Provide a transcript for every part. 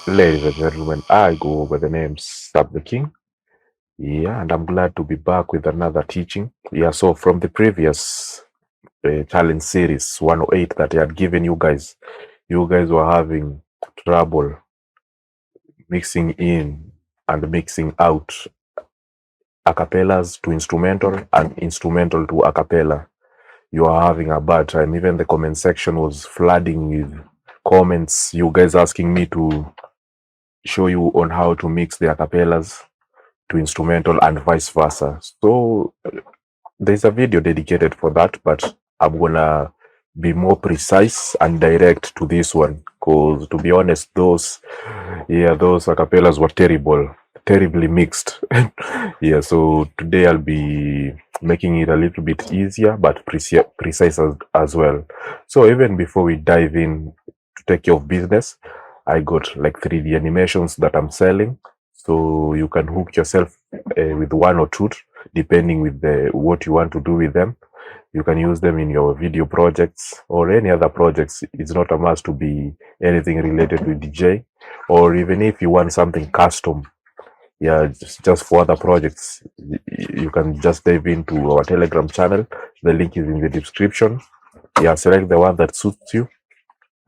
Ladies and gentlemen, I go by the name Sub the King. Yeah, and I'm glad to be back with another teaching. Yeah, so from the previous challenge series 108 that I had given you guys were having trouble mixing in and mixing out acapellas to instrumental and instrumental to acapella. You are having a bad time. Even the comment section was flooding with comments, you guys asking me to show you on how to mix the acapellas to instrumental and vice versa. So there's a video dedicated for that, but I'm gonna be more precise and direct to this one, because to be honest, those acapellas were terribly mixed. Yeah, so today I'll be making it a little bit easier but precise as well. So even before we dive in to take care of business, I got like 3D animations that I'm selling, so you can hook yourself with one or two depending with what you want to do with them. You can use them in your video projects or any other projects. It's not a must to be anything related to DJ, or even if you want something custom, yeah, just for other projects, you can just dive into our Telegram channel. The link is in the description. Yeah, select the one that suits you,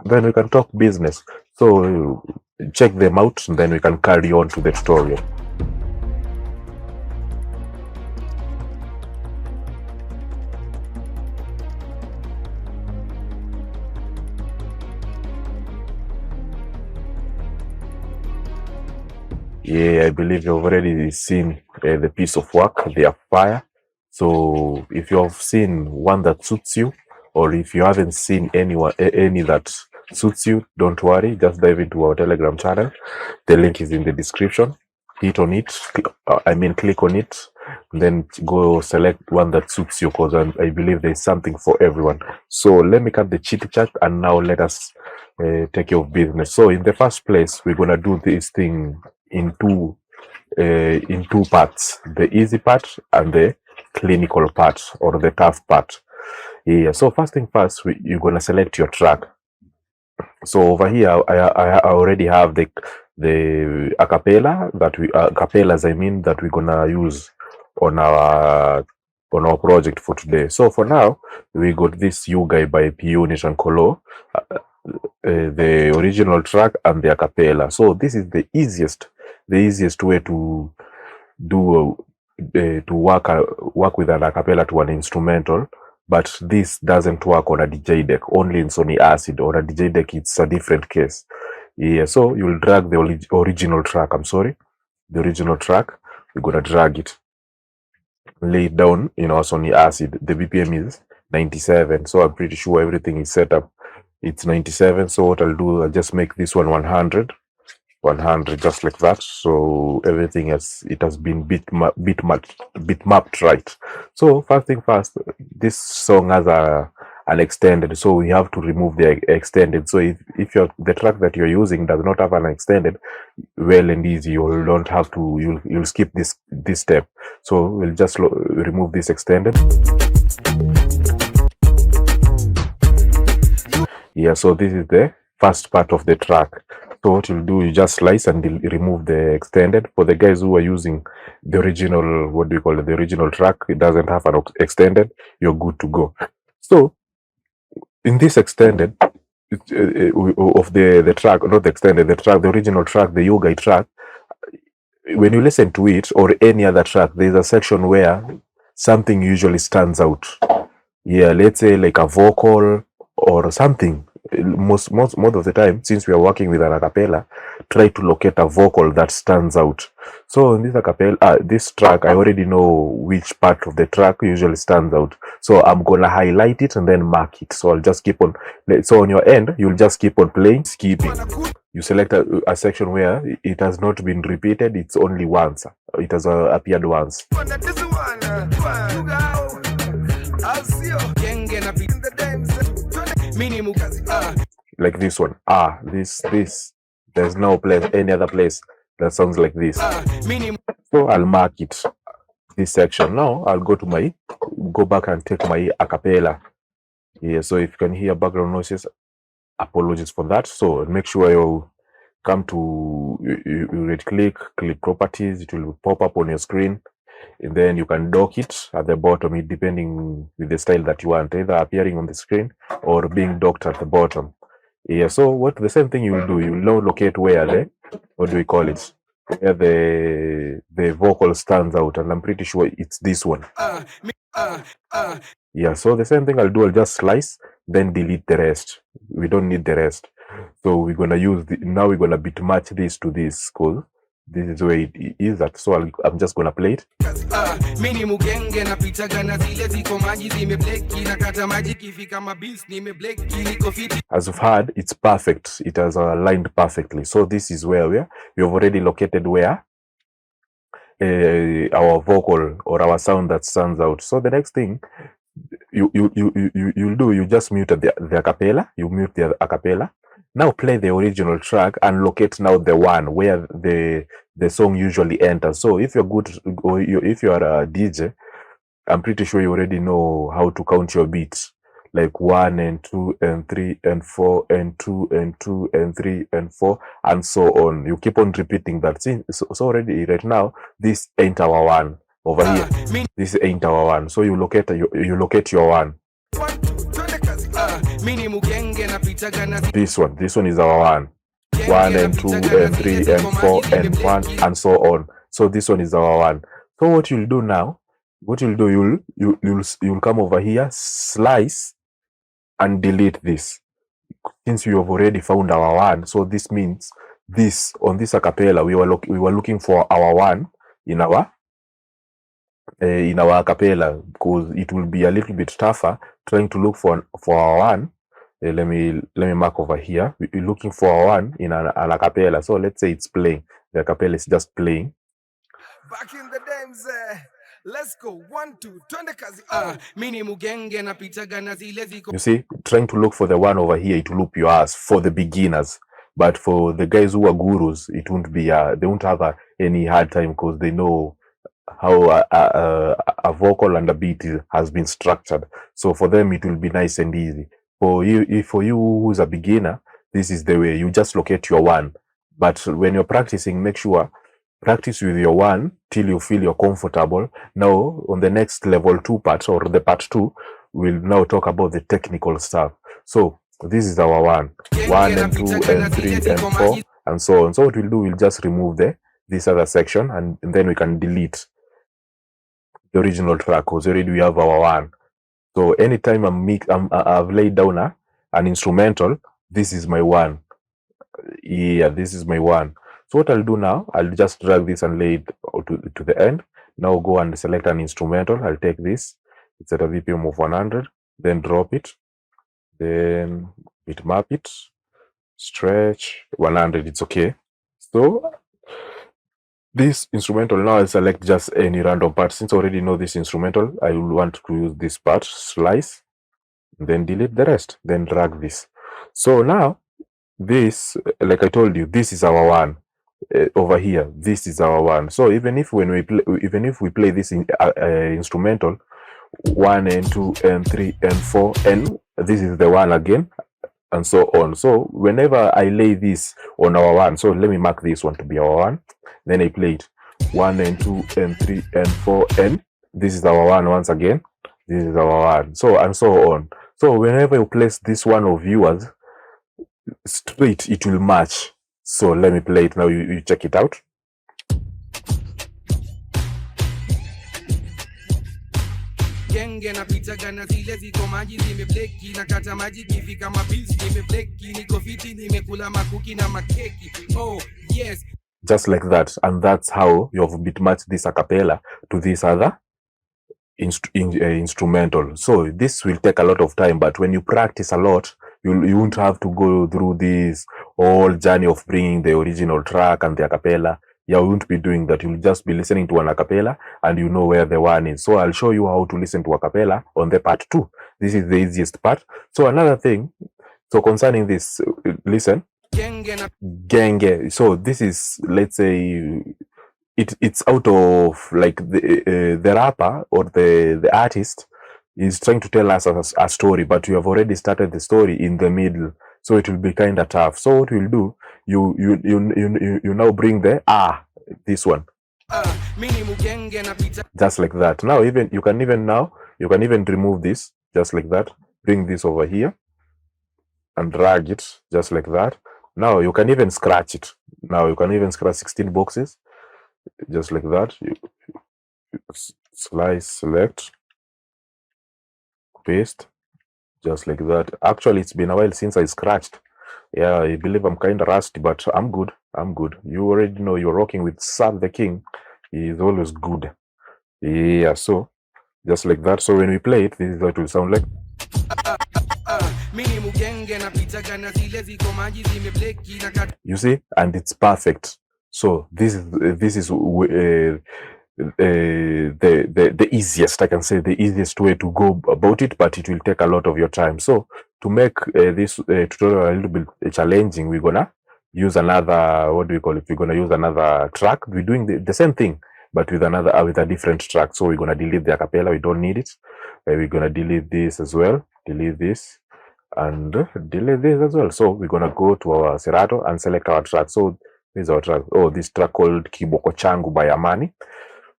then we can talk business. So check them out, and then we can carry on to the tutorial. Yeah, I believe you've already seen the piece of work, the fire. So if you have seen one that suits you, or if you haven't seen any that suits you, don't worry, just dive into our Telegram channel. The link is in the description. Hit on it, click on it, then go select one that suits you, because I believe there's something for everyone. So let me cut the chit chat, and now let us take care of business. So in the first place, we're gonna do this thing in two parts: the easy part and the clinical part, or the tough part. Yeah, so first thing first, you're gonna select your track. So over here I already have the acapella acapellas that we're gonna use on our project for today. So for now, we got this You Guy by P Unit and Colo, the original track and the acapella. So this is the easiest way to do to work with an acapella to an instrumental. But this doesn't work on a DJ deck, only in Sony Acid. On a DJ deck, it's a different case. Yeah, so you'll drag the original track. The original track. We're gonna drag it, lay it down in our Sony Acid. The BPM is 97, so I'm pretty sure everything is set up. It's 97. So what I'll do, I'll just make this one 100, just like that. So everything has been bit mapped right. So first thing first, this song has an extended, so we have to remove the extended. So if the track that you're using does not have an extended, well and easy, you don't have to, you'll skip this step. So we'll just remove this extended. Yeah, so this is the first part of the track. So what you'll do, you just slice and remove the extended. For the guys who are using the original, the original track, it doesn't have an extended, you're good to go. So in this extended of the track, not the extended, the original track, the You Guy track, when you listen to it or any other track, there's a section where something usually stands out. Yeah, let's say like a vocal or something. Most of the time, since we are working with an acapella, try to locate a vocal that stands out. So in this acapella, this track, I already know which part of the track usually stands out. So I'm gonna highlight it and then mark it. So I'll just keep on. So on your end, you'll just keep on playing, skipping. You select a section where it has not been repeated. It's only once. It has appeared once. Like this one. This. There's no place, any other place that sounds like this. So I'll mark it. This section. Now I'll go back and take my acapella. Yeah, so if you can hear background noises, apologies for that. So make sure come to, you right click properties, it will pop up on your screen, and then you can dock it at the bottom, it depending with the style that you want, either appearing on the screen or being docked at the bottom. Yeah, so what the same thing you will do, you will now locate where the, what do we call it, where the vocal stands out, and I'm pretty sure it's this one. Yeah, so the same thing I'll do, I'll just slice, then delete the rest. We don't need the rest. So we're gonna use now we're gonna bit match this to this, because this is where it is at. So I'm just gonna play it. As you've heard, it's perfect. It has aligned perfectly. So this is where we have already located where our vocal or our sound that stands out. So the next thing you'll do, you just mute the acapella. You mute the acapella. Now play the original track and locate now the one where the song usually enters. So if you're good, or if you are a DJ, I'm pretty sure you already know how to count your beats, like 1 and 2 and 3 and 4 and 2 and 2 and 3 and 4 and so on. You keep on repeating that. See, so already right now this ain't our one over here. This ain't our one. So you locate your one. This one is our one. 1 and 2 and 3 and 4 and 1 and so on. So this one is our one. So what you'll do now, you'll come over here, slice and delete this, since you have already found our one. So this means this, on this acapella, we were looking for our one in our acapella, because it will be a little bit tougher trying to look for our one. Let me mark over here. We're looking for our one in an acapella. So let's say it's playing. The acapella is just playing. Back in the days, let's go 1 2 twende kazi. You see, trying to look for the one over here, it will loop your ass for the beginners. But for the guys who are gurus, it won't be they won't have any hard time, because they know how a vocal and a beat has been structured. So for them, it will be nice and easy. For you who's a beginner, this is the way. You just locate your one. But when you're practicing, make sure practice with your one till you feel you're comfortable. Now, on the next level 2 part, or the part 2, we'll now talk about the technical stuff. So this is our 1 and 2 and 3 and 4 and so on. So what we'll do, we'll just remove this other section, and then we can delete the original track, because already we have our 1. So anytime I've laid down an instrumental, this is my 1. Yeah, this is my 1. So what I'll do now, I'll just drag this and lay it to the end. Now go and select an instrumental. I'll take this. It's at a BPM of 100. Then drop it. Then bitmap it. Stretch 100. It's okay. So this instrumental, now I'll select just any random part. Since I already know this instrumental, I will want to use this part. Slice. Then delete the rest. Then drag this. So now this, like I told you, this is our 1. Over here, this is our 1. So even if we play this instrumental 1 and 2 and 3 and 4, and this is the 1 again, and so on. So whenever I lay this on our 1, so let me mark this one to be our 1, then I play it 1 and 2 and 3 and 4, and this is our 1 once again, this is our 1, so and so on. So whenever you place this one of yours straight, it will match. So let me play it now. You check it out. Oh yes, just like that. And that's how you have bit matched this acapella to this other instrumental. So this will take a lot of time, but when you practice a lot, you won't have to go through this whole journey of bringing the original track and the acapella. You won't be doing that. You'll just be listening to an acapella and you know where the 1 is. So I'll show you how to listen to acapella on the part 2. This is the easiest part. So another thing, so concerning this, listen. Genge. So this is, let's say, it's out of like the rapper or the artist is trying to tell us a story, but you have already started the story in the middle, so it will be kind of tough. So what we'll do, you now bring the this one, just like that. Now even you can even remove this just like that, bring this over here and drag it just like that. Now you can even scratch it. Now you can even scratch 16 boxes just like that. You slice, select, paste, just like that. Actually, it's been a while since I scratched. Yeah, I believe I'm kind of rusty, but I'm good. You already know you're rocking with Sam the King. He is always good. Yeah, so just like that. So when we play it, this is what it will sound like. You see, and it's perfect. So this is the easiest, I can say, the easiest way to go about it, but it will take a lot of your time. So to make this tutorial a little bit challenging, we're gonna use another, what do we call it? We're gonna use another track. We're doing the same thing, but with another with a different track. So we're gonna delete the acapella. We don't need it. We're gonna delete this as well. Delete this and delete this as well. So we're gonna go to our Serato and select our track. So this is our track. Oh, this track called Kiboko Changu by Amani.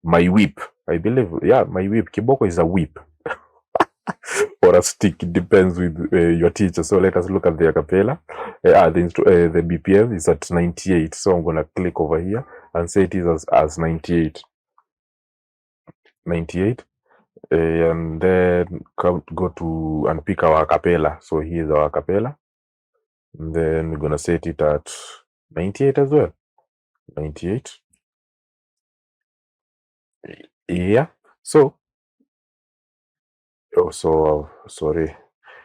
My whip, I believe. Yeah, my whip. Kiboko is a whip or a stick. It depends with your teacher. So let us look at the acapella. The BPM is at 98. So I'm gonna click over here and say it is as 98. 98. And then go to and pick our acapella. So here's our acapella. And then we're gonna set it at 98 as well. 98. Yeah. So sorry.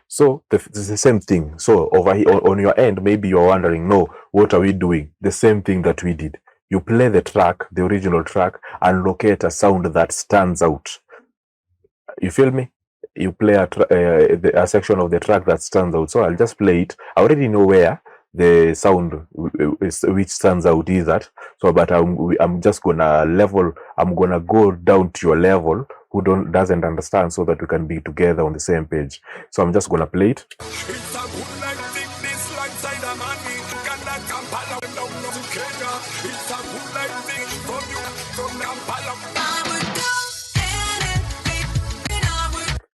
So it's the same thing. So over here on your end, maybe you're wondering, no, what are we doing? The same thing that we did. You play the track, the original track, and locate a sound that stands out. You feel me? You play a section of the track that stands out. So I'll just play it. I already know where the sound which stands out is at. So, but I'm just gonna I'm gonna go down to your level who doesn't understand, so that we can be together on the same page. So I'm just gonna play it.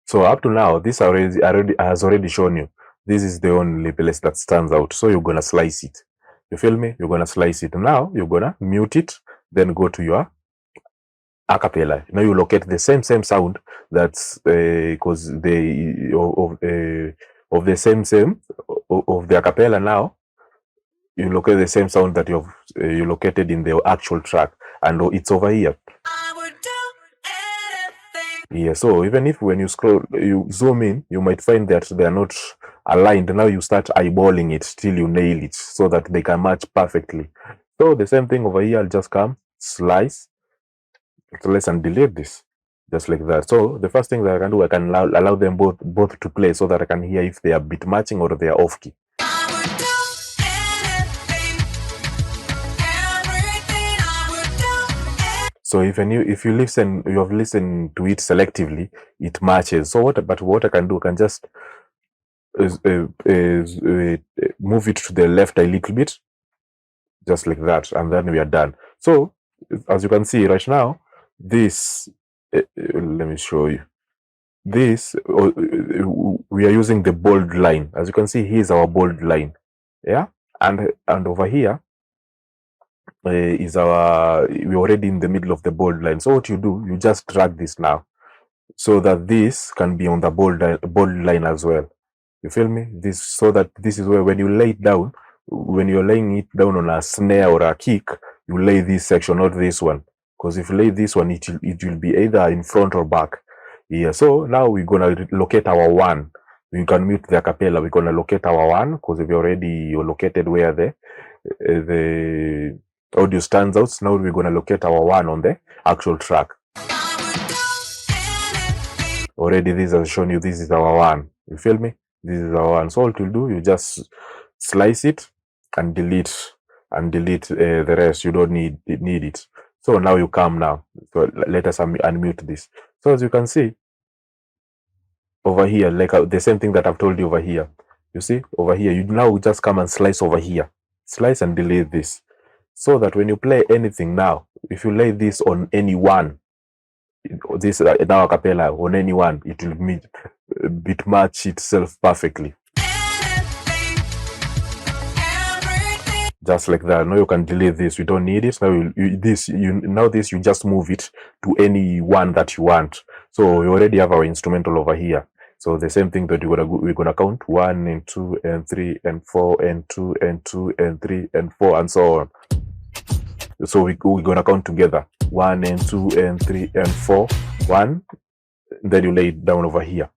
So up to now, this has already shown you. This is the only place that stands out. So you're gonna slice it. You feel me? You're gonna slice it. Now you're gonna mute it. Then go to your acapella. Now you locate the same sound that's because of the acapella. Now you locate the same sound that you located in the actual track, and it's over here. Yeah, so even if when you scroll, you zoom in, you might find that they are not aligned. Now you start eyeballing it till you nail it, so that they can match perfectly. So the same thing over here. I'll just come, slice, select, and delete this, just like that. So the first thing that I can do, I can allow them both to play, so that I can hear if they are beat matching or they are off key. So if you listen, you have listened to it selectively, it matches. So what I can do, I can just move it to the left a little bit, just like that, and then we are done. So as you can see right now, this let me show you. This we are using the bold line. As you can see, here's our bold line. Yeah, and over here is we're already in the middle of the bold line. So what you do, you just drag this now, so that this can be on the bold line as well. You feel me? So that this is where, when you lay it down, when you're laying it down on a snare or a kick, you lay this section, not this one. Because if you lay this one, it will be either in front or back. Yeah. So now we're gonna locate our one. We can mute the acapella. We're gonna locate our one, because we already located where the audio stands out. So now we're gonna locate our one on the actual track. Already this has shown you this is our one. You feel me? This is our one. So all to do, you just slice it and delete the rest. You don't need it. So now you come now. So let us unmute this. So as you can see over here, like the same thing that I've told you over here. You see over here, you now just come and slice over here. slice and delete this, so that when you play anything now, if you lay this on any one, this now acapella on any one, it will bit match itself perfectly. Just like that. Now you can delete this. You don't need it. Now you just move it to any one that you want. So we already have our instrumental over here. So the same thing that we're gonna count 1 and 2 and 3 and 4 and 2 and 2 and 3 and 4 and so on. So we're gonna count together 1 and 2 and 3 and 4. 1. Then you lay it down over here.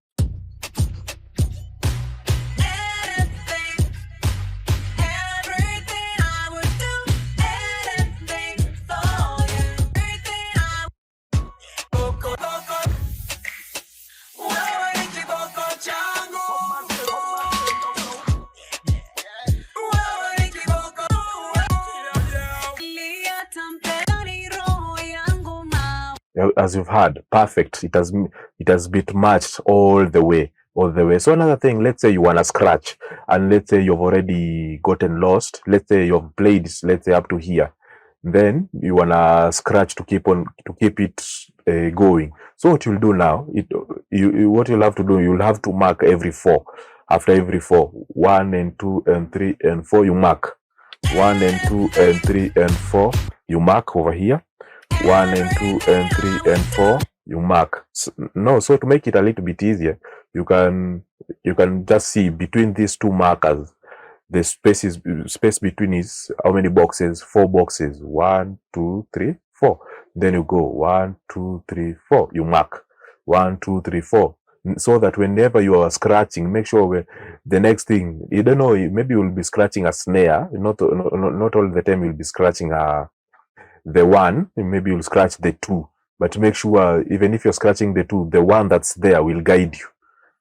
As you've heard, perfect. It has bit matched all the way. So another thing, let's say you want to scratch, and let's say you've already gotten lost. Let's say you've played, let's say up to here, then you want to scratch to keep it going. So what you'll do now, what you'll have to do, you'll have to mark every 4. After every 4, 1 and 2 and 3 and 4, you mark 1 and 2 and 3 and 4, you mark over here. 1 and 2 and 3 and 4, you mark. So to make it a little bit easier, you can just see between these two markers, the space between is how many boxes? 4 boxes. 1, 2, 3, 4. Then you go 1, 2, 3, 4. You mark 1, 2, 3, 4. So that whenever you are scratching, make sure the next thing, you don't know, maybe you'll be scratching a snare. Not all the time you'll be scratching the 1, maybe you'll scratch the 2, but make sure even if you're scratching the 2, the 1 that's there will guide you.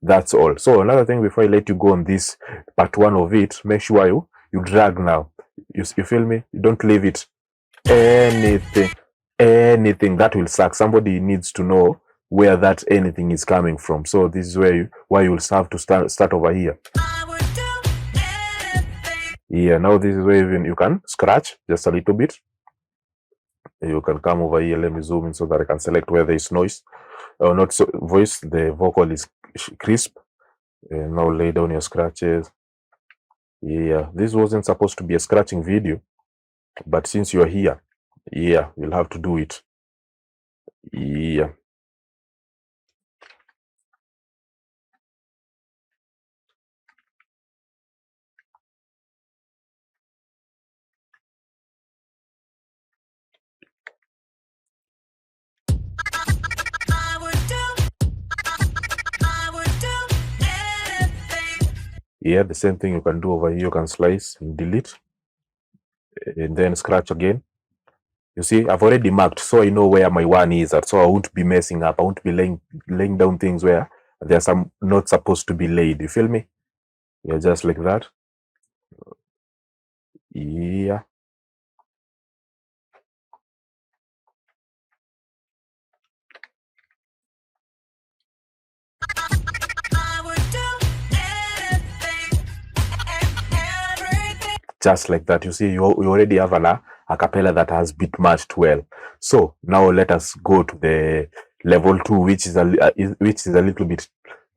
That's all. So another thing before I let you go on this part 1 of it, make sure you drag now. You feel me? You don't leave it. Anything that will suck. Somebody needs to know where that anything is coming from. So this is why you'll have to start over here. Yeah, now this is where even you can scratch just a little bit. You can come over here. Let me zoom in so that I can select where there is noise. Not so voice. The vocal is crisp. And now lay down your scratches. Yeah, this wasn't supposed to be a scratching video, but since you're here, yeah, you'll have to do it. Yeah. Yeah, the same thing you can do over here. You can slice and delete and then scratch again. You see, I've already marked, so I know where my 1 is at, so I won't be messing up. I won't be laying down things where there's some not supposed to be laid. You feel me? Yeah, just like that. Yeah. Just like that. You see, you already have an acapella that has bit matched well. So now let us go to the level 2, which is a little bit,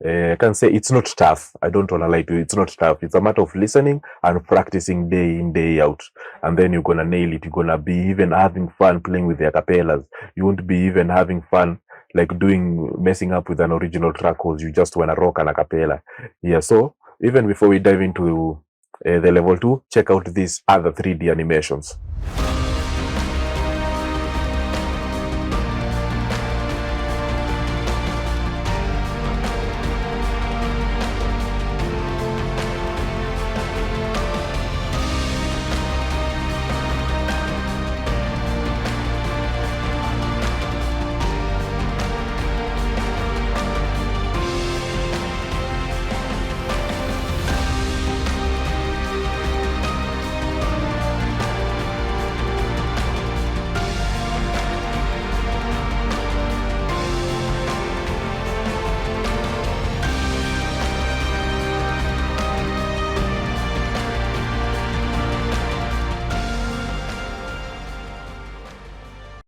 I can say it's not tough. I don't want to lie to you. It's not tough. It's a matter of listening and practicing day in, day out. And then you're going to nail it. You're going to be even having fun playing with the acapellas. You won't be even having fun like messing up with an original track because you just want to rock an acapella. Yeah, so even before we dive into the level 2, check out these other 3D animations.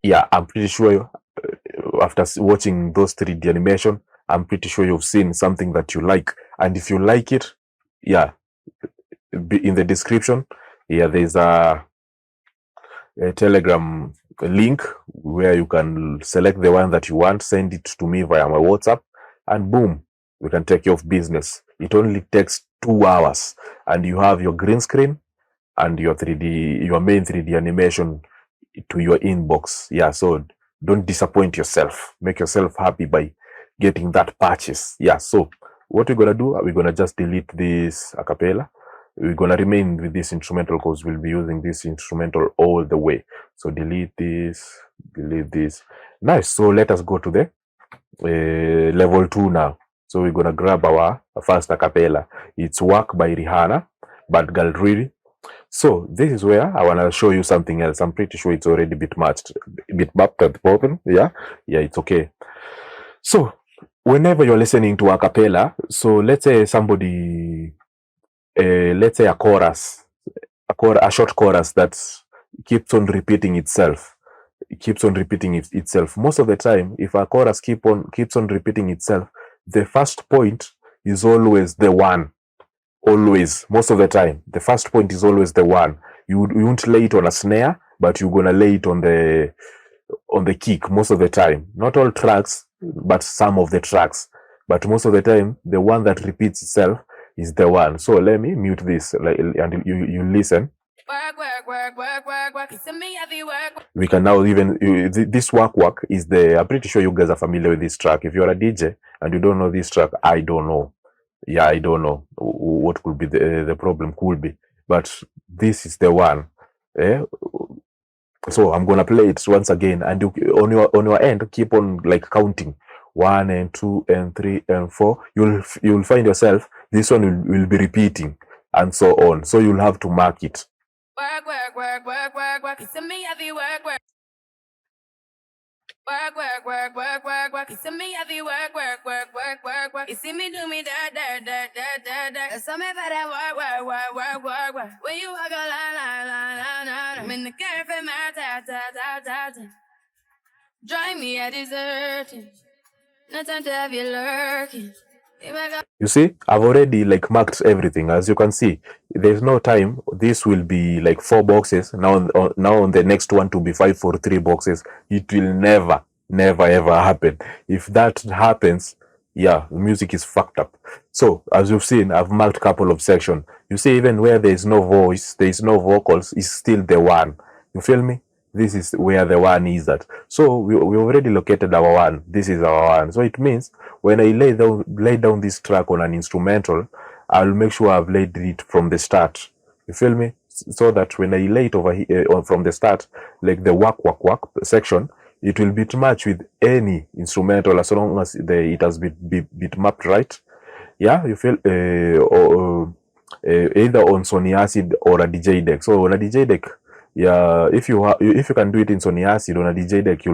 yeah, I'm pretty sure after watching those 3D animation, I'm pretty sure you've seen something that you like. And if you like it, yeah, in the description, yeah, there's a Telegram link where you can select the one that you want, send it to me via my WhatsApp, and boom, we can take you off business. It only takes 2 hours, and you have your green screen and your main 3D animation to your inbox. Yeah, so don't disappoint yourself. Make yourself happy by getting that purchase. Yeah, so what we're gonna do, we're gonna just delete this acapella. We're gonna remain with this instrumental because we'll be using this instrumental all the way. So delete this. Nice. So let us go to the level 2 now. So we're gonna grab our first acapella. It's Work by Rihanna, Bad Girl Really. So this is where I want to show you something else. I'm pretty sure it's already bitmapped at the bottom. Yeah, it's okay. So whenever you're listening to a cappella, so let's say somebody, let's say a chorus, a short chorus that keeps on repeating itself. It keeps on repeating itself. Most of the time, if a chorus keeps on repeating itself, the first point is always the one. Always, most of the time, the first point is always the one. You won't lay it on a snare, but you're gonna lay it on the kick most of the time. Not all tracks, but some of the tracks. But most of the time, the one that repeats itself is the one. So let me mute this, and you listen. We can now even this work is the. I'm pretty sure you guys are familiar with this track. If you're a DJ and you don't know this track, I don't know. Yeah, I don't know what could be the problem could be, but this is the one. So I'm gonna play it once again, and you, on your end, keep on like counting 1 and 2 and 3 and 4. You'll find yourself this one will be repeating, and so on. So you'll have to mark it. Work. It's me heavy work. Work. You see me heavy work. You see me do me that. You saw me for that work. When you walk a line. I'm in the cafe, my ta. Drive me a deserting. No time to have you lurking. You see, I've already like marked everything. As you can see, there's no time. This will be like 4 boxes. Now on the next one to be 5 for 3 boxes. It will never ever happen. If that happens, yeah, the music is fucked up. So as you've seen, I've marked a couple of sections. You see, even where there is no voice, there is no vocals, it's still the one. You feel me? This is where the one is at. So we already located our one. This is our one. So it means when I lay down this track on an instrumental, I'll make sure I've laid it from the start. You feel me? So that when I lay it over here from the start, like the work section, it will bitmatch with any instrumental as long as it has been bitmapped right. Yeah, you feel either on Sony Acid or a DJ deck. So on a DJ deck, yeah, if you can do it in Sony Acid on a DJ deck,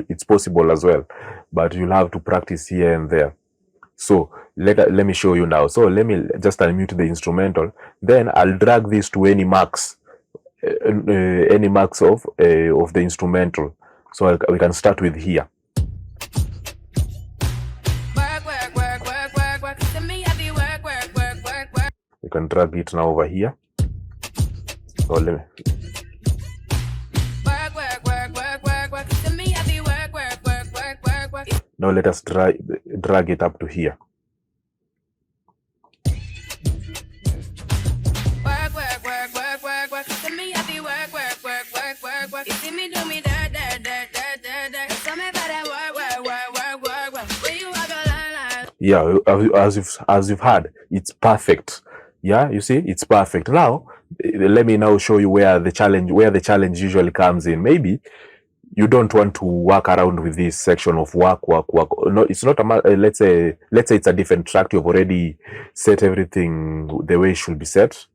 it's possible as well, but you'll have to practice here and there. So let me show you now. So let me just unmute the instrumental, then I'll drag this to any marks of the instrumental. So we can start with here. You can drag it now over here. So let me. Now let us drag it up to here. Yeah, as you've heard, it's perfect. Yeah, you see, it's perfect. Now, let me now show you where the challenge usually comes in. Maybe you don't want to work around with this section of work. No, it's not let's say it's a different track. You've already set everything the way it should be set.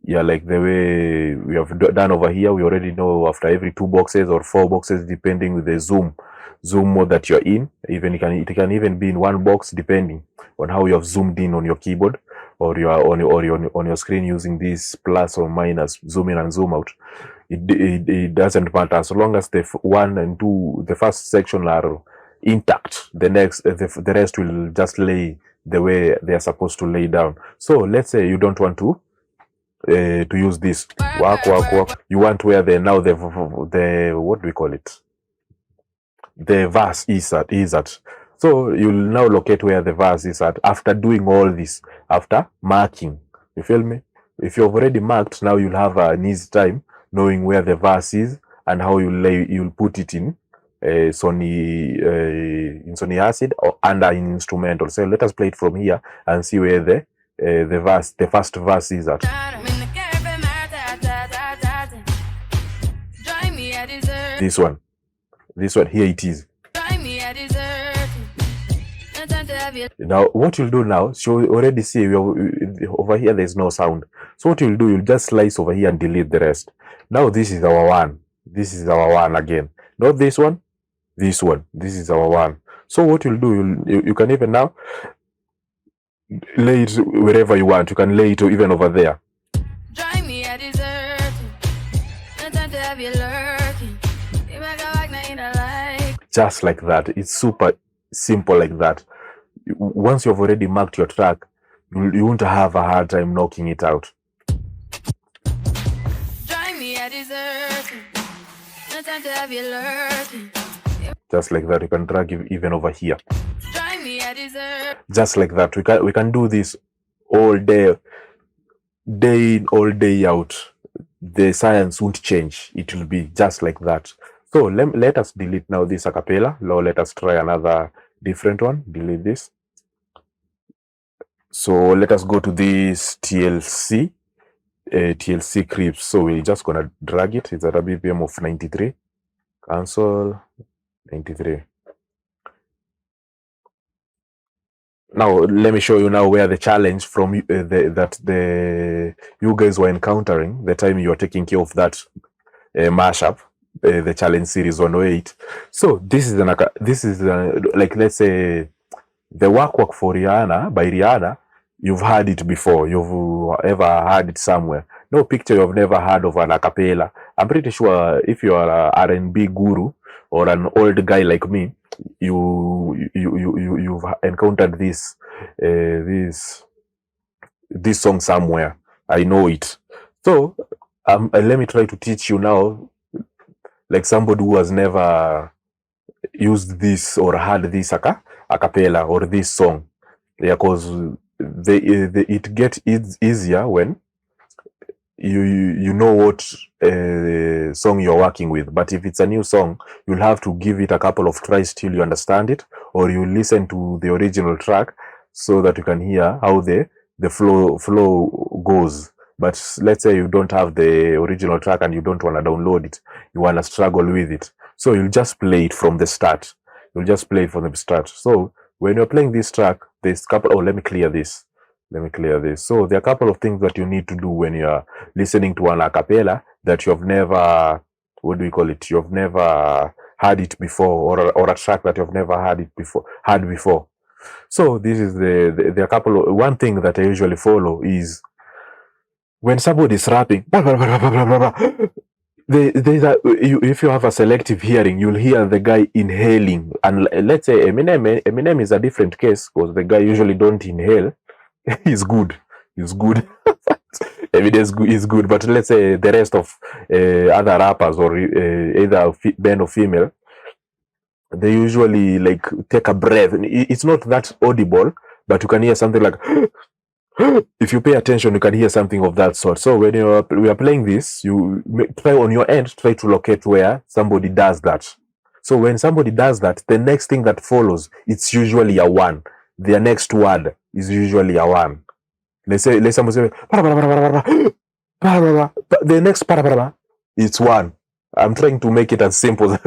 Yeah, like the way we have done over here. We already know after every 2 boxes or 4 boxes, depending with the zoom mode that you're in. Even it can even be in 1 box, depending on how you have zoomed in on your keyboard or you are on your screen using this plus or minus zoom in and zoom out. It doesn't matter as long as the one and two, the first section are intact. The next, the rest will just lay the way they are supposed to lay down. So let's say you don't want to use this work. You want where the now the what do we call it? The verse is at. So you'll now locate where the verse is at after doing all this, after marking. You feel me? If you've already marked, now you'll have an easy time knowing where the verse is and how you'll put it in Sony Acid or under an instrumental. So let us play it from here and see where the first verse is at. This one here it is. Now what you'll do now, so you already see over here there's no sound. So what you'll do, you'll just slice over here and delete the rest. Now this is our one. This is our one again. Not this one, this one. This is our one. So what you'll do, you can even now lay it wherever you want. You can lay it even over there. Just like that. It's super simple like that. Once you've already marked your track, you won't have a hard time knocking it out. Just like that. You can drag it even over here. Just like that. We can do this all day in, all day out. The science won't change. It will be just like that. So let us delete now this acapella. Now let us try another different one. Delete this. So let us go to this TLC clips. So we're just gonna drag it. It's at a BPM of 93. Cancel 93. Now let me show you now where the challenge from you guys were encountering the time you are taking care of that mashup, the challenge series 108. So this is like, let's say the work for Rihanna by Rihanna. You've heard it before. You've ever heard it somewhere. No picture you've never heard of an acapella. I'm pretty sure if you are a R&B guru or an old guy like me, you've encountered this song somewhere. I know it. So let me try to teach you now, like somebody who has never used this or heard this acapella or this song. Yeah, because it gets easier when you know what song you're working with. But if it's a new song, you'll have to give it a couple of tries till you understand it, or you listen to the original track so that you can hear how the flow goes. But let's say you don't have the original track and you don't want to download it, you want to struggle with it, so you'll just play it from the start. So when you're playing this track, there's couple. Let me clear this. So there are a couple of things that you need to do when you're listening to an acapella that you've never, you've never heard it before, or a track that you've never heard before. So this is the couple of, one thing that I usually follow is when somebody is rapping, if you have a selective hearing, you'll hear the guy inhaling. And let's say Eminem is a different case, because the guy usually don't inhale. He's good. Evidence is good, but let's say the rest of other rappers, or either male or female, they usually like take a breath. It's not that audible, but you can hear something like if you pay attention, you can hear something of that sort. So when we are playing this, you try on your end, try to locate where somebody does that. So when somebody does that, the next thing that follows, it's usually a one. Their next word is usually a one. Let's somebody say the next it's one. I'm trying to make it as simple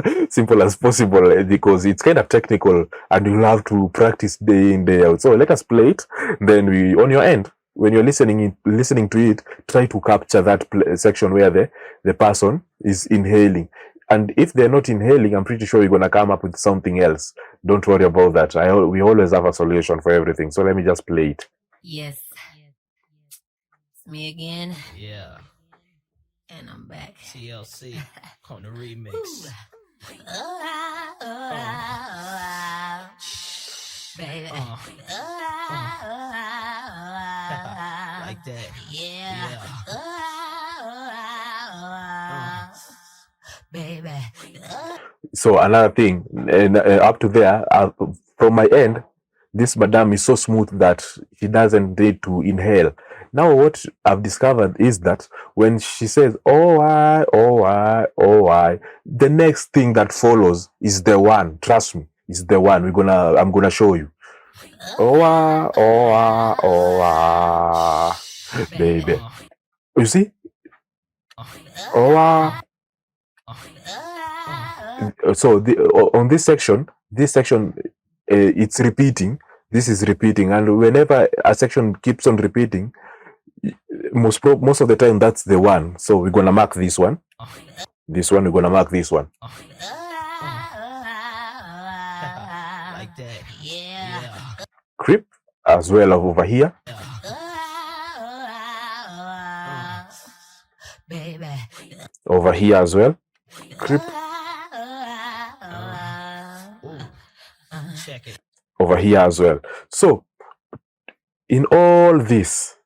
as possible, because it's kind of technical and you'll have to practice day in, day out. So let us play it. Then on your end, when you're listening to it, try to capture that section where the person is inhaling. And if they're not inhaling, I'm pretty sure you're going to come up with something else. Don't worry about that. We always have a solution for everything. So let me just play it. Yes. It's me again. Yeah. And I'm back. TLC on the remix. Baby. Like that. Yeah. Baby. So another thing, and up to there, from my end, this madam is so smooth that she doesn't need to inhale. Now what I've discovered is that when she says oh I, the next thing that follows is the one. Trust me, is the one. I'm gonna show you. Oh baby. You see? Oh so on this section, it's repeating. This is repeating, and whenever a section keeps on repeating, most of the time that's the one. So we're gonna mark this one. This one, we're gonna mark this one. Like that. Yeah. Creep as well over here. Over here as well. Creep. Check it. Over here as well. So in all this,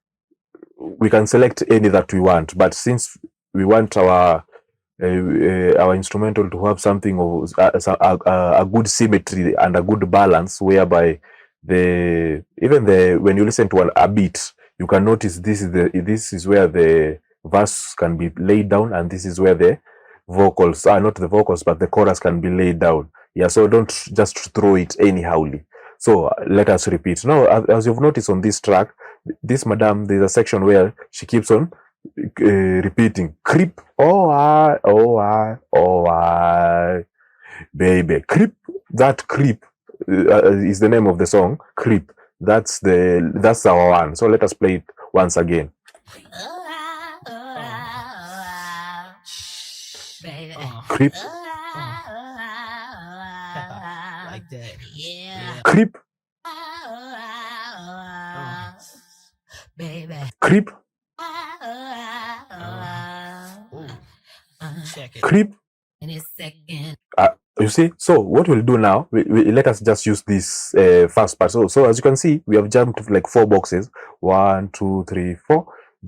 we can select any that we want, but since we want our instrumental to have something of a good symmetry and a good balance, whereby when you listen to a beat, you can notice this is where the verse can be laid down, and this is where the vocals not the vocals, but the chorus can be laid down. Yeah, so don't just throw it anyhowly. So let us repeat. Now, as you've noticed on this track, this madam, there's a section where she keeps on repeating creep. Oh I, baby. Creep. That creep is the name of the song. Creep. That's our one. So let us play it once again. Creep. Like that. Yeah. Creep. Baby. Creep. Check it. Creep. In a second. You see, so what we'll do now, we let us just use this first part. So as you can see, we have jumped like 4 boxes, 1 2 3 4,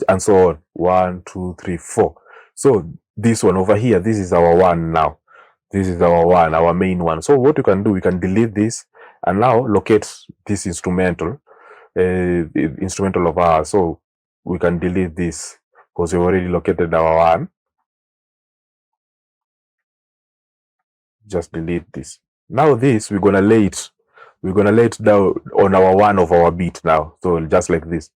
and so on. 1 2 3 4. So this one over here, this is our one now. This is our one, our main one. So what you can do, we can delete this and now locate this instrumental of ours. So we can delete this because we already located our one. Just delete this. Now this, we're gonna lay it down on our one of our beat now. So just like this.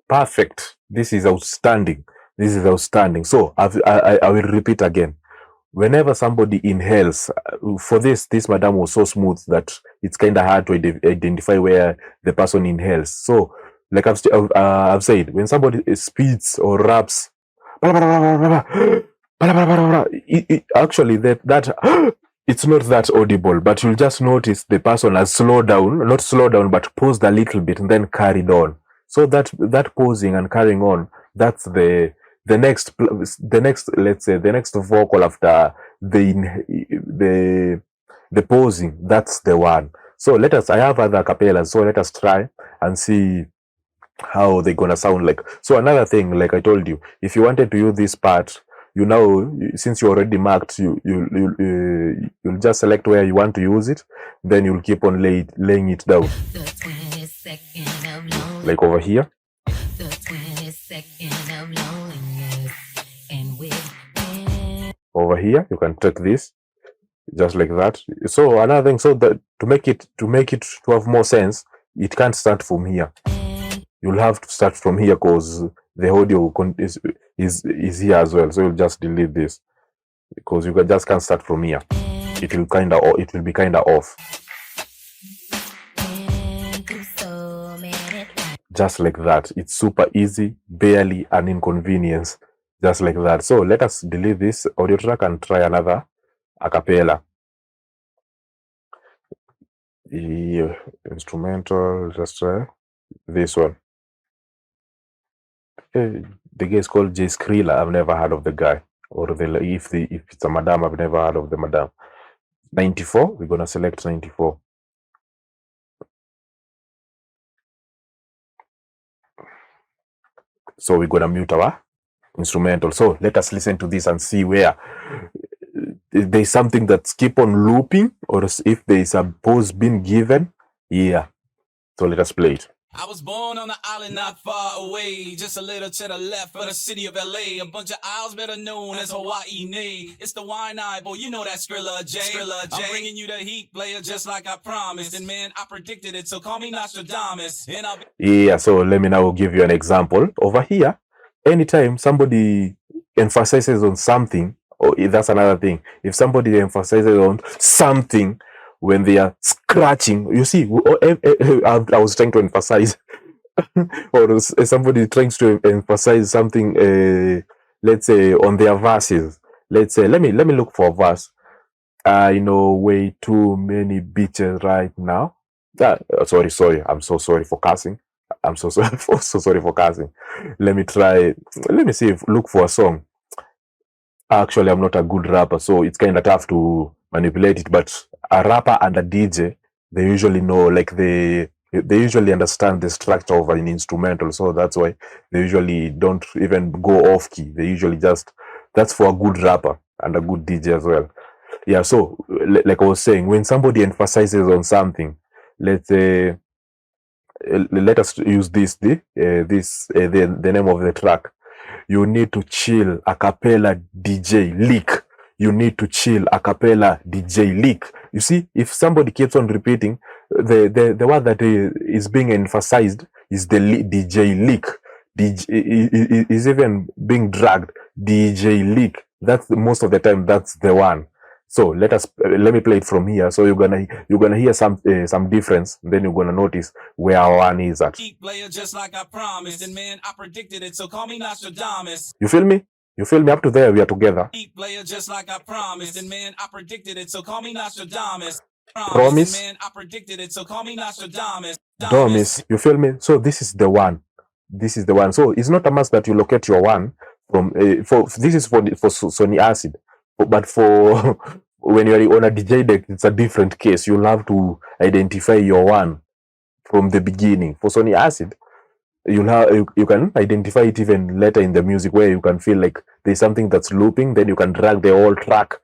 Perfect. This is outstanding. This is outstanding. So I will repeat again. Whenever somebody inhales, for this madam was so smooth that it's kind of hard to identify where the person inhales. So, like I've said, when somebody speeds or raps, actually that it's not that audible, but you'll just notice the person has not slowed down, but paused a little bit and then carried on. So that pausing and carrying on, that's the next, let's say, the next vocal after the pausing. That's the one. So I have other acapellas. So let us try and see how they're gonna sound like. So another thing, like I told you, if you wanted to use this part, since you already marked, you'll just select where you want to use it, then you'll keep on laying it down. Like over here. Over here, you can take this just like that. So another thing, so that to make it to have more sense, it can't start from here. You'll have to start from here because the audio is here as well. So you'll just delete this because you just can't start from here. It will be kind of off. Just like that. It's super easy, barely an inconvenience. Just like that. So let us delete this audio track and try another acapella. The instrumental, just try this one. The guy is called Jay Skrilla. I've never heard of the guy. Or if it's a madam, I've never heard of the madam. 94, we're gonna select 94. So we're gonna mute our instrumental. So let us listen to this and see where there's something that's keep on looping, or if there is a pause being given. Yeah. So let us play it. I was born on an island not far away, just a little to the left of the city of LA. A bunch of isles better known as Hawaii. Nay, it's the wine eye, boy, you know that Skrilla J. I'm bringing you the heat, player, just like I promised. And man, I predicted it, so call me Nostradamus. And I'll be Yeah, so let me now give you an example. Over here, anytime somebody emphasizes on something, or that's another thing. If somebody emphasizes on something when they are scratching, you see, I was trying to emphasize, or somebody trying to emphasize something, let's say on their verses. Let's say, let me look for a verse. I know way too many beaches right now. Sorry. I'm so sorry for cussing. I'm so sorry for cussing. Let me look for a song. Actually, I'm not a good rapper, so it's kind of tough to manipulate it. But a rapper and a DJ, they usually know, like they usually understand the structure of an instrumental, so that's why they usually don't even go off key. They usually that's for a good rapper and a good DJ as well. Yeah, so like I was saying, when somebody emphasizes on something, let's say, let us use the name of the track. You need to chill, acapella DJ leak. You need to chill, acapella DJ leak. You see, if somebody keeps on repeating, the word that is being emphasized is the DJ leak. DJ is even being dragged. DJ leak. That's most of the time. That's the one. So let me play it from here. So you're gonna hear some difference. Then you're gonna notice where our one is at. player, just like I promised. And man, I predicted it, so call me Nostradamus. You feel me? You feel me? Up to there, we are together. Player, just like I promised. And man, I predicted it, so call me Nostradamus. Promise. Man, I predicted it, so call me Nostradamus. Promise. You feel me? So this is the one. This is the one. So it's not a must that you locate your one from for this is for Sony Acid, but for when you're on a DJ deck, it's a different case. You'll have to identify your one from the beginning. For Sony Acid, you can identify it even later in the music, where you can feel like there's something that's looping, then you can drag the whole track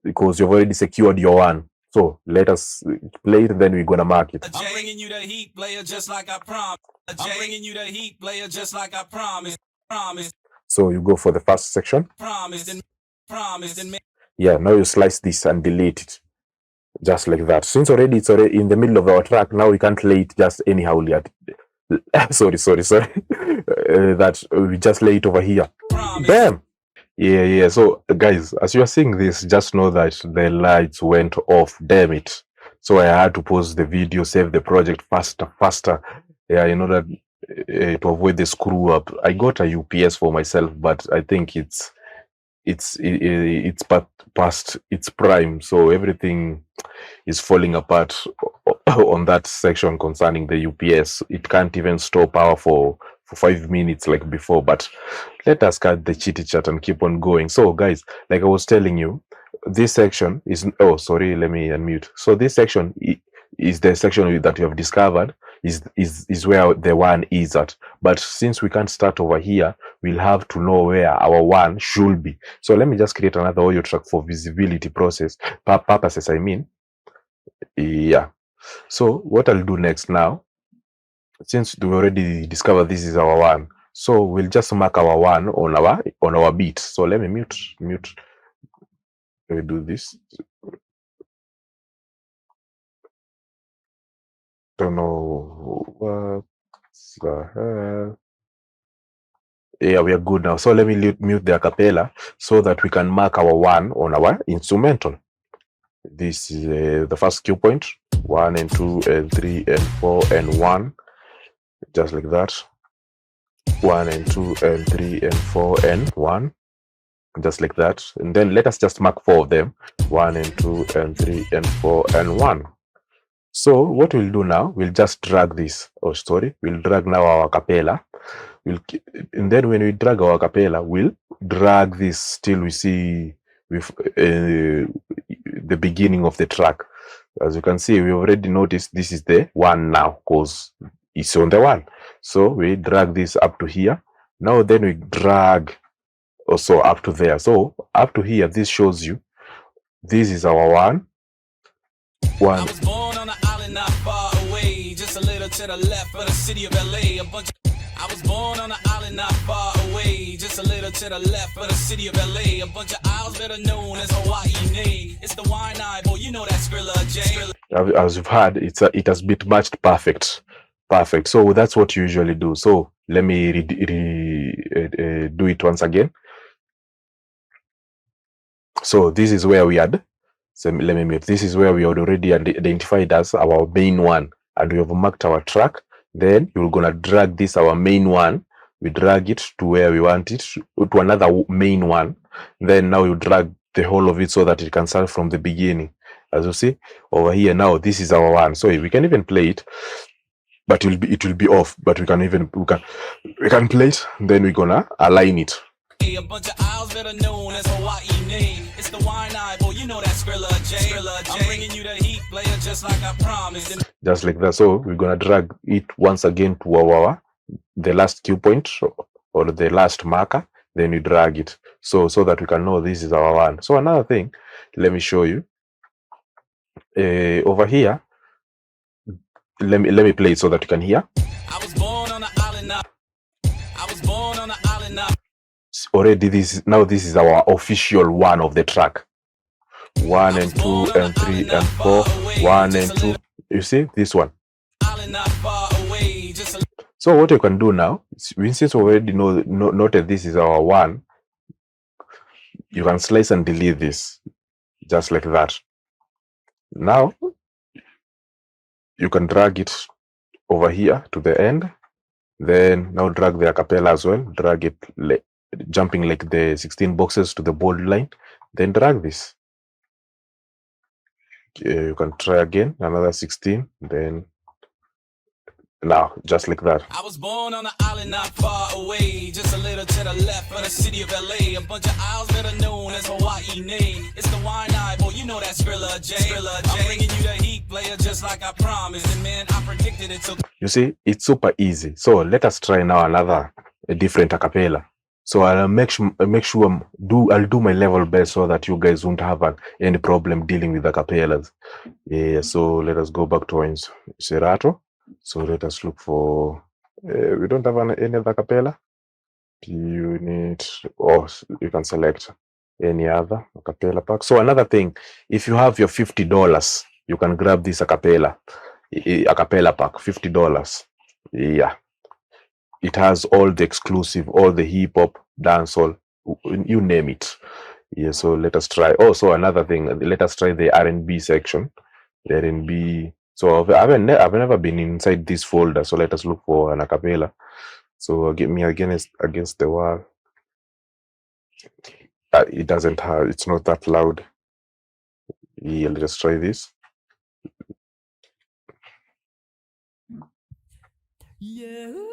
because you've already secured your one. So let us play it, then we're gonna mark it. I'm bringing you the heat, player, just like I promised. I'm bringing you the heat, player, just like I promised. So you go for the first section. Promised and yeah, now you slice this and delete it, just like that. Since it's already in the middle of our track, now we can't lay it just anyhow. sorry. That we just lay it over here. Bam. Yeah. So guys, as you are seeing this, just know that the lights went off. Damn it. So I had to pause the video, save the project faster. Yeah, you know that to avoid the screw up. I got a UPS for myself, but I think it's past its prime, so everything is falling apart on that section concerning the UPS. It can't even store power for 5 minutes like before. But let us cut the chitty chat and keep on going. So guys, like I was telling you, this section is let me unmute. So this section is the section that you have discovered is where the one is at. But since we can't start over here, we'll have to know where our one should be. So let me just create another audio track for visibility purposes, I mean. Yeah. So what I'll do next now, since we already discovered this is our one, so we'll just mark our one on our beat. So let me mute. Let me do this. Don't know what the hell. Yeah, we are good now. So let me mute the acapella so that we can mark our 1 on our instrumental. This is the first cue point, 1 and 2 and 3 and 4 and 1, just like that. 1 and 2 and 3 and 4 and 1, just like that. And then let us just mark 4 of them, 1 and 2 and 3 and 4 and 1. So what we'll do now, we'll just drag this. We'll drag now our acapella. And then when we drag our acapella, we'll drag this till we see with the beginning of the track. As you can see, we already noticed this is the 1 now because it's on the 1. So we drag this up to here. Now then we drag also up to there. So up to here, this shows you this is our 1. I was born on an island not far away, just a little to the left of the city of LA. I was born on an island not far away, just a little to the left of the city of LA. A bunch of isles better known as Hawaii. It's the wine eye, boy, you know that Skrilla J. As you've heard, it has bit matched perfect. So that's what you usually do. So let me do it once again. So this is where we had. So let me mute. This is where we had already identified as our main 1, and we have marked our track. Then you're gonna drag this our main 1. We drag it to where we want it, to another main 1. Then now you drag the whole of it so that it can start from the beginning. As you see over here now, this is our 1. So we can even play it, but it will be off. But we can play it. Then we're gonna align it. A bunch of isles better known as Hawaii. It's the wine eye, boy, you know that Skrilla J. I'm bringing you the heat, player, just like I promised. Just like that. So we're gonna drag it once again to the last cue point or the last marker. Then we drag it so that we can know this is our 1. So another thing, let me show you. Over here, let me play it so that you can hear. I was born on an island. I was born on an island. Already this is our official 1 of the track. 1 and 2 and 3 and 4, 1 and 2. You see this one. So what you can do now, since you already noted this is our 1, you can slice and delete this just like that. Now you can drag it over here to the end. Then now drag the acapella as well. Drag it jumping like the 16 boxes to the bold line. Then drag this. You can try again, another 16. Then now just like that. I was born on an island not far away, just a little to the left of the city of LA. A bunch of isles better known as Hawaii. It's the wine eye, boy, you know that Skrilla J. I'm bringing you the heat, player, just like I promised. And man, I predicted it. So you see, it's super easy. So let us try now a different acapella. So I'll make sure I'll do my level best so that you guys won't have any problem dealing with acapellas. Yeah. So let us go back to our Serato. So let us look for. We don't have any other acapella. You can select any other acapella pack. So another thing, if you have your $50, you can grab this acapella pack, $50. Yeah. It has all the exclusive, all the hip hop, dancehall, you name it. Yeah, so let us try. Also, another thing, let us try the R&B section. The R&B. So I've never been inside this folder. So let us look for an acapella. So get me against the wall. It doesn't have. It's not that loud. Yeah, let us try this. Yeah.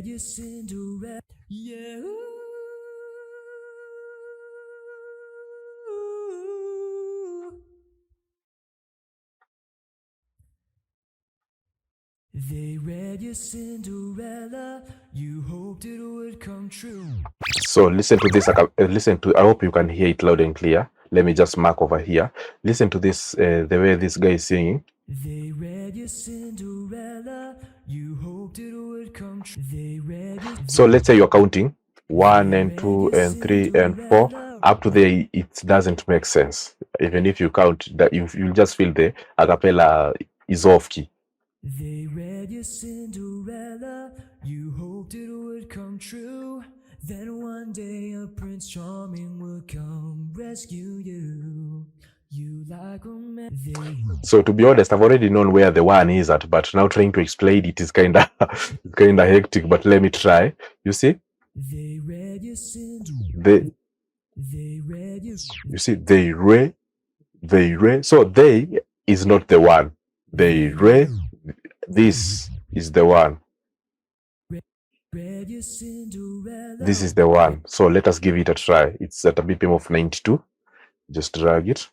You Cinderella, yeah. They read your Cinderella, you hoped it would come true. So listen to this. I hope you can hear it loud and clear. Let me just mark over here. Listen to this, the way this guy is singing. They read your Cinderella, you hoped it would come true. They read your So let's say you're counting 1 and 2 and 3 and 4 up to there. It doesn't make sense. Even if you count that, you'll just feel the acapella is off key. They read your Cinderella, you hoped it would come true. Then one day a Prince Charming would come rescue you. You like So to be honest, I've already known where the one is at, but now trying to explain it is kinda kinda hectic. But let me try. You see, they read your Cinderella. they read your you see they re. So they is not the one. They re. This is the one. read your Cinderella. This is the one. So let us give it a try. It's at a BPM of 92. Just drag it.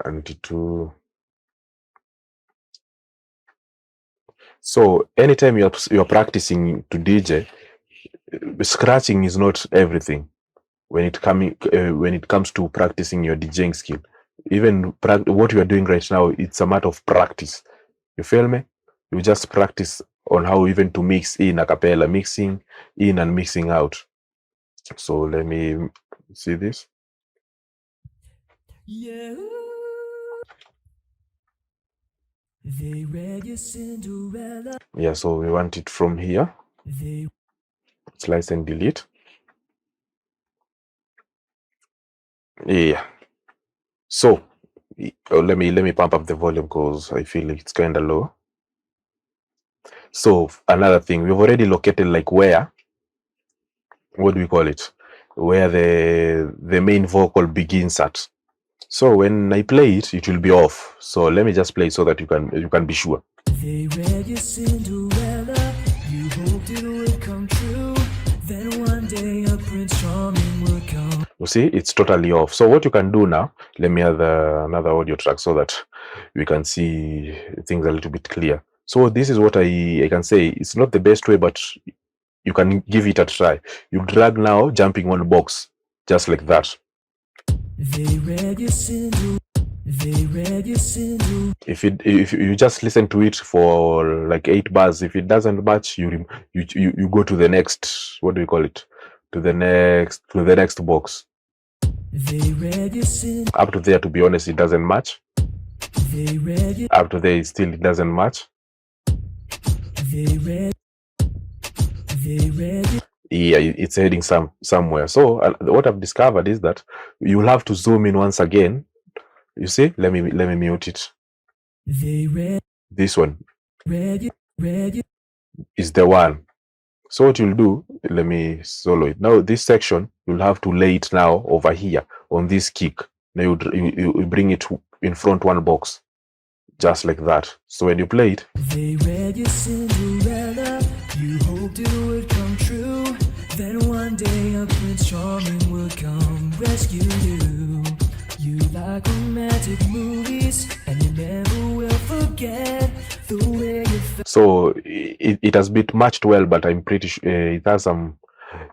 92. So anytime you're practicing to DJ, scratching is not everything when it comes to practicing your DJing skill. Even what you are doing right now, it's a matter of practice. You feel me? You just practice on how even to mix in a cappella, mixing in and mixing out. So let me see this. Yeah. They read your Cinderella. Yeah, so we want it from here. They Slice and delete. Yeah. So let me pump up the volume because I feel it's kind of low. So another thing, we've already located like where, what do we call it? Where the main vocal begins at. So when I play it, it will be off. So let me just play it so that you can be sure. They read your Cinderella, you hoped it would come true. Then one day a Prince Charming would come. You see, it's totally off. So what you can do now, let me have another audio track so that we can see things a little bit clear. So this is what I can say. It's not the best way, but you can give it a try. You drag now, jumping one box, just like that. They read your Cinderella. They read your Cinderella. If you just listen to it for like 8 bars, if it doesn't match, you go to the next, what do you call it? To the next box. They read your Cinderella. Up to there, to be honest, it doesn't match. They read your. Up to there, it doesn't match. They read. They read your. Yeah, it's heading somewhere. So what I've discovered is that you'll have to zoom in once again. You see, let me mute it. They read. This one read is the one. So what you'll do, let me solo it. Now this section, you'll have to lay it now over here on this kick. Now you bring it in front one box, just like that. So when you play it, they read your Cinderella, you hoped it would come true. Then one day a Prince Charming would come rescue you. You like romantic movies, and you never will forget the way you felt. So it has been matched well, but I'm pretty sure it has some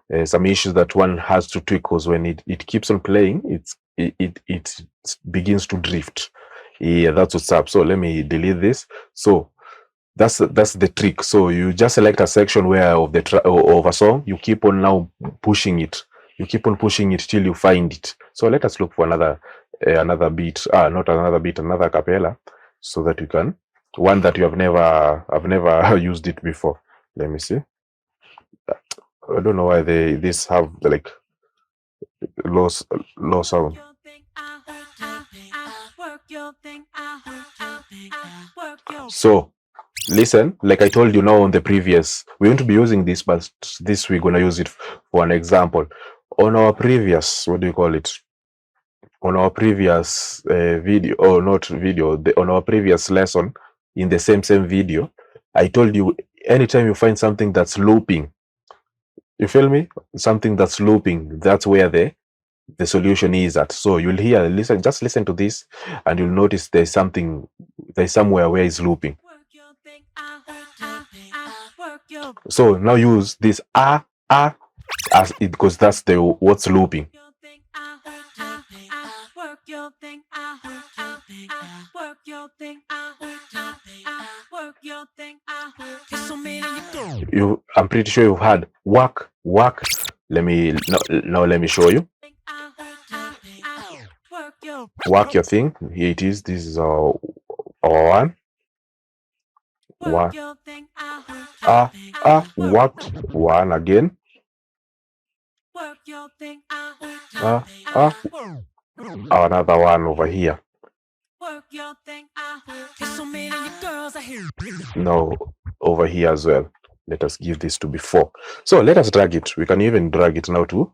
issues that one has to tweak, because when it keeps on playing, it begins to drift. Yeah, that's what's up. So let me delete this. So that's the trick. So you just select a section where of a song, you keep on now pushing it. You keep on pushing it till you find it. So let us look for another beat. Not another beat, another acapella, so that you can one that I've never used it before. Let me see. I don't know why this have like low sound. So listen, like I told you now on the previous, we won't be using this, but this we're gonna use it for an example. On our previous, what do you call it? On our previous video, or not video, on our previous lesson, in the same video, I told you anytime you find something that's looping, you feel me? Something that's looping, that's where the solution is at. So you'll hear, just listen to this, and you'll notice there's somewhere where it's looping. So now use this as it, because that's what's looping. I'm pretty sure you've had work. Let me show you. Work your thing. Here it is. This is our one. One. Work. One again. Another one over here. No, over here as well. Let us give this to be 4. So let us drag it. We can even drag it now to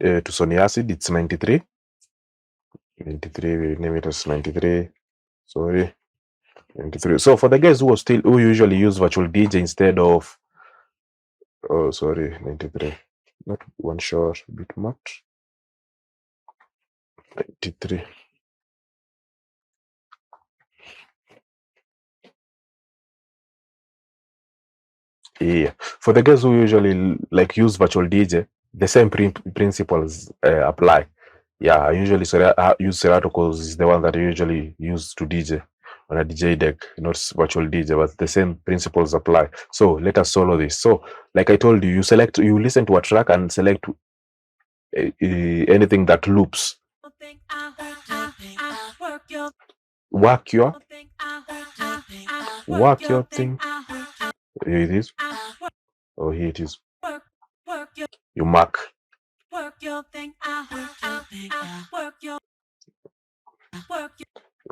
Sony Acid. It's 93. 93. We name it as 93. Sorry, 93. So for the guys who usually use virtual DJ instead of 93. Not one short, bit much. 93. Yeah, for the guys who usually like use virtual DJ, the same principles apply. Yeah, I usually use Serato because it's the one that I usually use to DJ on a DJ deck, not virtual DJ, but the same principles apply. So let us solo this. So like I told you, you listen to a track and select anything that loops. Work your thing. Here it is. Oh, here it is. You mark. You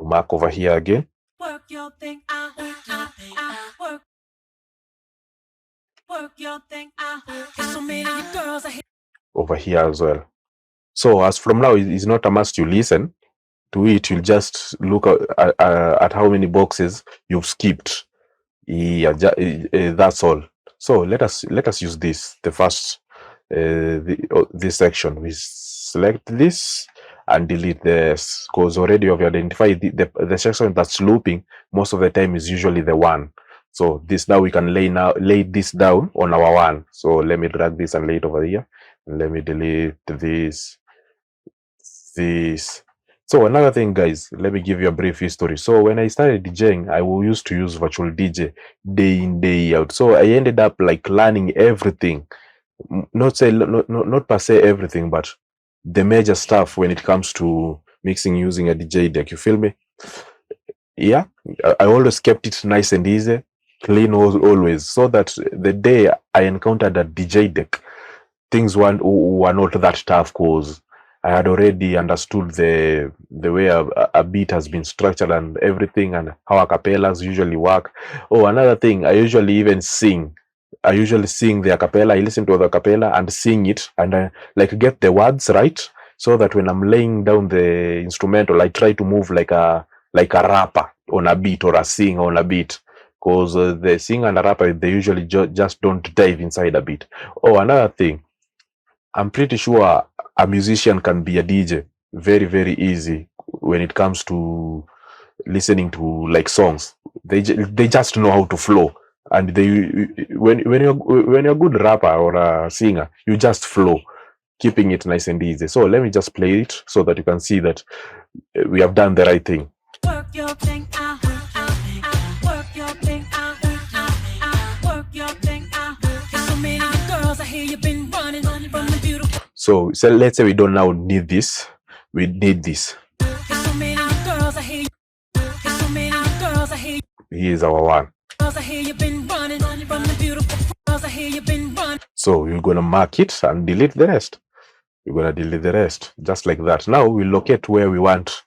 mark over here again. Over here as well. So as from now, it's not a must you listen to it. You'll just look at how many boxes you've skipped. Yeah, that's all. So let us use this. The first this section. We select this and delete this because already we have identified the section that's looping. Most of the time is usually the one. So this now we can lay this down on our one. So let me drag this and lay it over here. And let me delete this. So another thing, guys, let me give you a brief history. So when I started DJing, I used to use virtual DJ day in, day out. So I ended up like learning everything. Not per se everything, but the major stuff when it comes to mixing using a DJ deck. You feel me? Yeah, I always kept it nice and easy, clean always, so that the day I encountered a DJ deck, things were not that tough because I had already understood the way a beat has been structured and everything, and how acapellas usually work. Oh, another thing, I usually even sing. I usually sing the acapella. I listen to the acapella and sing it, and I like get the words right, so that when I'm laying down the instrumental, I try to move like a rapper on a beat, or a singer on a beat, because the singer and the rapper, they usually just don't dive inside a beat. Oh, another thing, I'm pretty sure a musician can be a DJ very, very easy when it comes to listening to like songs. They just know how to flow, and when you're a good rapper or a singer, you just flow, keeping it nice and easy. So let me just play it so that you can see that we have done the right thing. Work your thing out, work your thing out, work your thing out. There's so many girls I hear you've been running from the beautiful. So let's say we don't now need this. We need this. There's so many girls I hear. There's so many girls I hear. Here's our one. Girls I hear you've been running from the beautiful. Girls I hear you've been running. So you're gonna mark it and delete the rest. You're gonna delete the rest just like that. Now we locate where we want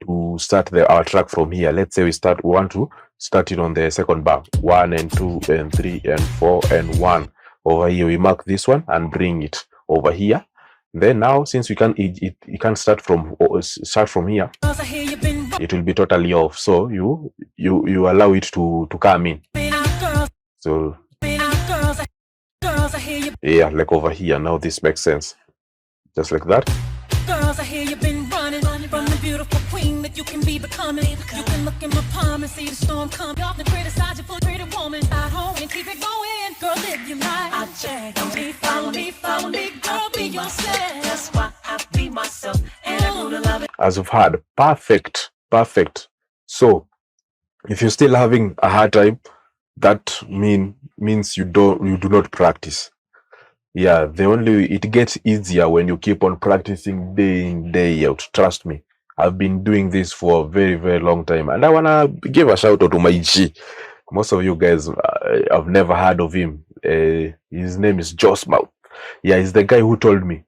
to start our track from here. Let's say we want to start it on the second bar. 1 and 2 and 3 and 4 and 1. Over here we mark this one and bring it over here. Then now, since we can it can start from here, it will be totally off. So you allow it to come in. So yeah, like over here. Now this makes sense. Just like that. Girls, I hear you've been running from the beautiful queen that you can be becoming. You can look in my palm and see the storm come. You often criticize you for a pretty woman. At home and keep it going. Girl, live your life. I check on me, follow me, girl, be yourself. That's why I be myself, and I'm gonna love it. As you've heard, perfect. So, if you're still having a hard time, that means you do not practice. Yeah, it gets easier when you keep on practicing day in, day out. Trust me, I've been doing this for a very, very long time, and I wanna give a shout out to my G. Most of you guys have never heard of him. His name is Joss Mouth. Yeah, he's the guy who told me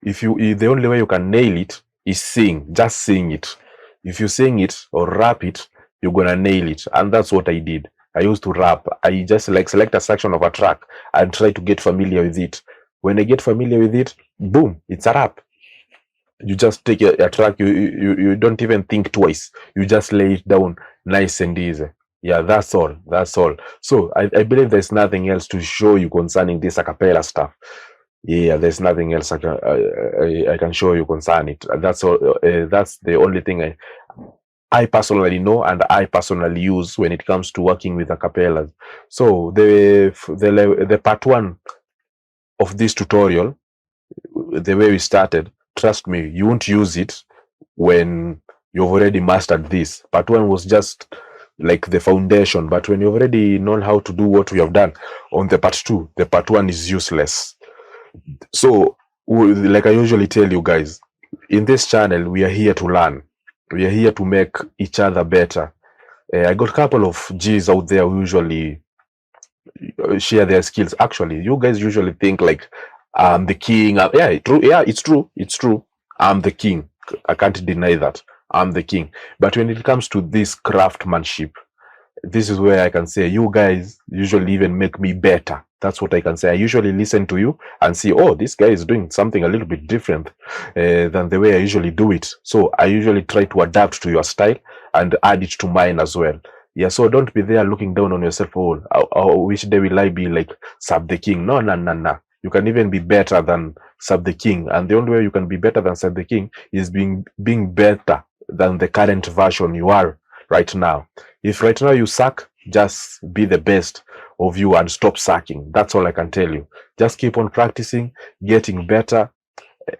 the only way you can nail it is sing. Just sing it. If you sing it or rap it, you're gonna nail it. And that's what I did. I used to rap. I just like select a section of a track and try to get familiar with it. When I get familiar with it, boom, it's a rap. You just take a track, you don't even think twice. You just lay it down nice and easy. Yeah, that's all. That's all. So I believe there's nothing else to show you concerning this acapella stuff. Yeah, there's nothing else I can show you concerning it. That's all. That's the only thing I personally know and I personally use when it comes to working with acapellas. So the part one of this tutorial, the way we started, trust me, you won't use it when you've already mastered this. Part one was just like the foundation, but when you've already known how to do what we have done on the part two, the part one is useless. So, like I usually tell you guys, in this channel, we are here to learn. We are here to make each other better. I got a couple of G's out there who usually share their skills. Actually, you guys usually think like I'm the king. Yeah, true. Yeah, it's true. It's true. I'm the king. I can't deny that. I'm the king. But when it comes to this craftsmanship, this is where I can say you guys usually even make me better. That's what I can say. I usually listen to you and see, oh, this guy is doing something a little bit different than the way I usually do it. So I usually try to adapt to your style and add it to mine as well. Yeah, so don't be there looking down on yourself. Oh, which day will I be like Sub the King? No, no, no, no. You can even be better than Sub the King. And the only way you can be better than Sub the King is being better than the current version you are right now. If right now you suck, just be the best of you and stop sucking. That's all I can tell you. Just keep on practicing, getting better.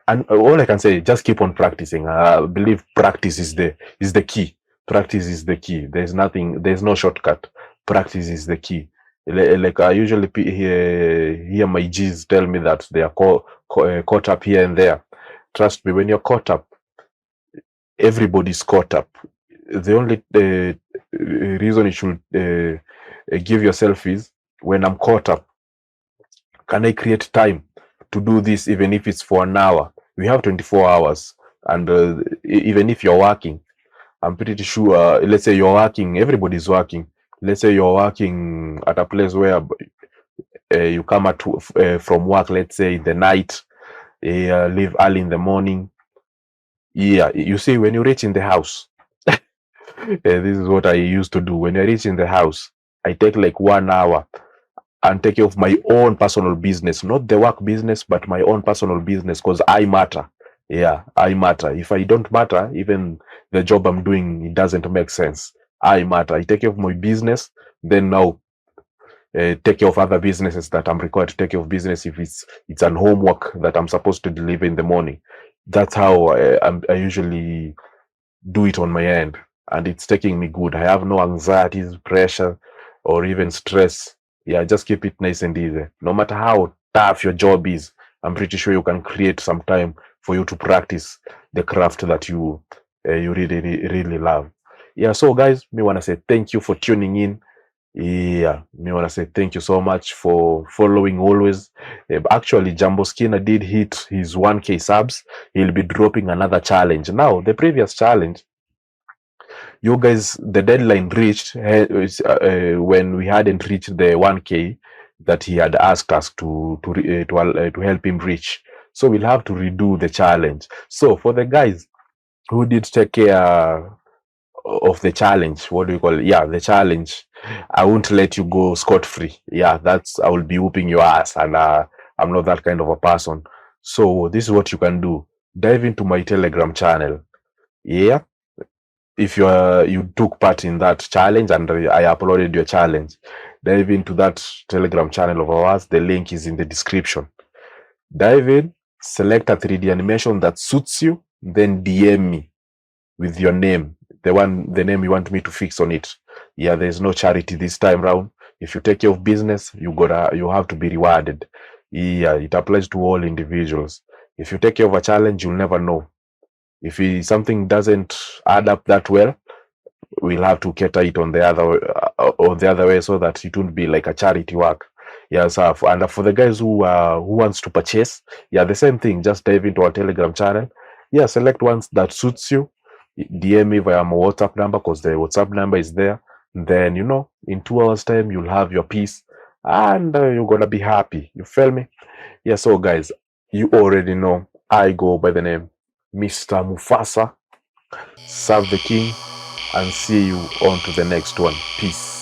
And all I can say, just keep on practicing. I believe practice is the key. Practice is the key. There's no shortcut. Practice is the key. Like I usually hear my G's tell me that they are caught up here and there. Trust me, when you're caught up, everybody's caught up. The only reason you should give yourself is, when I'm caught up, can I create time to do this, even if it's for an hour? We have 24 hours, and even if you're working, I'm pretty sure, let's say you're working, everybody's working. Let's say you're working at a place where you come from work, let's say in the night, leave early in the morning. Yeah, you see, when you reach in the house, this is what I used to do. When I reach in the house, I take like 1 hour and take care of my own personal business, not the work business, but my own personal business, because I matter. Yeah, I matter. If I don't matter, even the job I'm doing, it doesn't make sense. I matter. I take care of my business, then now take care of other businesses that I'm required to take care of business if it's an homework that I'm supposed to deliver in the morning. That's how I usually do it on my end, and it's taking me good. I have no anxieties, pressure, or even stress. Yeah, just keep it nice and easy. No matter how tough your job is, I'm pretty sure you can create some time for you to practice the craft that you really love. Yeah, so guys, me want to say thank you for tuning in. Yeah, me want to say thank you so much for following always. Actually, Jumbo Skinner did hit his 1K subs. He'll be dropping another challenge. Now, the previous challenge, you guys, the deadline reached when we hadn't reached the 1K that he had asked us to help him reach. So we'll have to redo the challenge. So for the guys who did take care of the challenge, what do you call it? Yeah, the challenge. I won't let you go scot-free. Yeah, I will be whooping your ass, and I'm not that kind of a person. So this is what you can do. Dive into my Telegram channel. Yeah, if you took part in that challenge and I uploaded your challenge, dive into that Telegram channel of ours. The link is in the description. Dive in, select a 3D animation that suits you, then DM me with your name, the name you want me to fix on it. Yeah, there's no charity this time round. If you take care of business, you have to be rewarded. Yeah, it applies to all individuals. If you take care of a challenge, you'll never know. If something doesn't add up that well, we'll have to cater it on the other way so that it won't be like a charity work. Yeah, so and for the guys who wants to purchase, yeah, the same thing. Just dive into our Telegram channel. Yeah, select ones that suits you. DM me via my WhatsApp number, because the WhatsApp number is there. Then, you know, in 2 hours time you'll have your piece, and you're gonna be happy. You feel me? Yeah. So guys, you already know I go by the name Mr. Mufasa. Serve the king, and see you on to the next one. Peace.